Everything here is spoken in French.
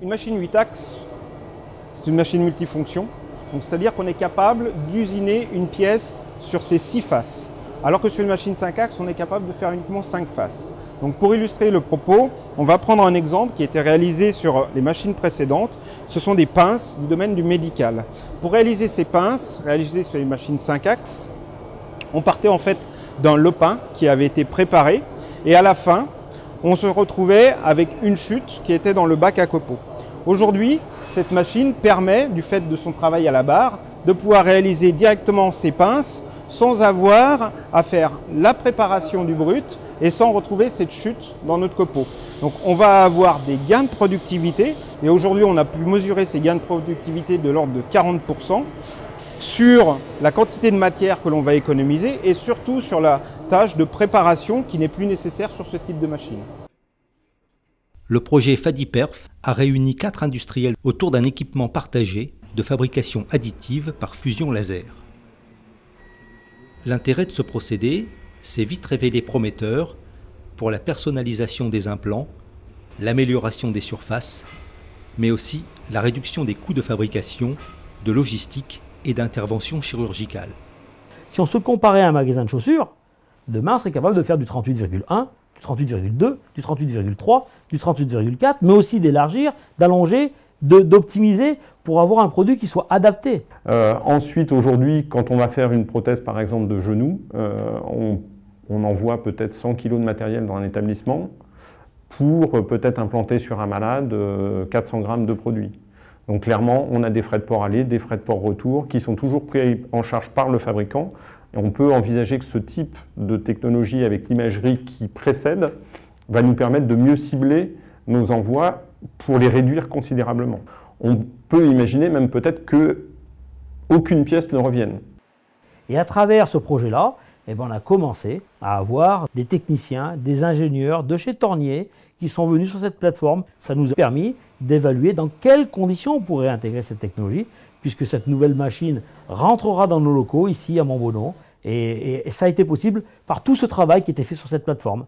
Une machine 8 axes, c'est une machine multifonction. C'est-à-dire qu'on est capable d'usiner une pièce sur ses 6 faces. Alors que sur une machine 5 axes, on est capable de faire uniquement 5 faces. Donc pour illustrer le propos, on va prendre un exemple qui a été réalisé sur les machines précédentes. Ce sont des pinces du domaine du médical. Pour réaliser ces pinces, réalisées sur les machines 5 axes, on partait en fait d'un lopin qui avait été préparé et à la fin, on se retrouvait avec une chute qui était dans le bac à copeaux. Aujourd'hui, cette machine permet, du fait de son travail à la barre, de pouvoir réaliser directement ces pinces sans avoir à faire la préparation du brut et sans retrouver cette chute dans notre copeau. Donc on va avoir des gains de productivité et aujourd'hui on a pu mesurer ces gains de productivité de l'ordre de 40% sur la quantité de matière que l'on va économiser et surtout sur la tâche de préparation qui n'est plus nécessaire sur ce type de machine. Le projet FADIPERF a réuni 4 industriels autour d'un équipement partagé de fabrication additive par fusion laser. L'intérêt de ce procédé s'est vite révélé prometteur pour la personnalisation des implants, l'amélioration des surfaces, mais aussi la réduction des coûts de fabrication, de logistique et d'intervention chirurgicale. Si on se comparait à un magasin de chaussures, demain on serait capable de faire du 38,1, du 38,2, du 38,3, du 38,4, mais aussi d'élargir, d'allonger, d'optimiser pour avoir un produit qui soit adapté. Ensuite, aujourd'hui, quand on va faire une prothèse par exemple de genou, on envoie peut-être 100 kg de matériel dans un établissement pour peut-être implanter sur un malade 400 grammes de produit. Donc clairement, on a des frais de port aller, des frais de port retour qui sont toujours pris en charge par le fabricant. Et on peut envisager que ce type de technologie avec l'imagerie qui précède va nous permettre de mieux cibler nos envois pour les réduire considérablement. On peut imaginer même peut-être qu'aucune pièce ne revienne. Et à travers ce projet-là, on a commencé à avoir des techniciens, des ingénieurs de chez Tornier qui sont venus sur cette plateforme. Ça nous a permis d'évaluer dans quelles conditions on pourrait intégrer cette technologie, puisque cette nouvelle machine rentrera dans nos locaux, ici à Montbonneau. Et ça a été possible par tout ce travail qui était fait sur cette plateforme.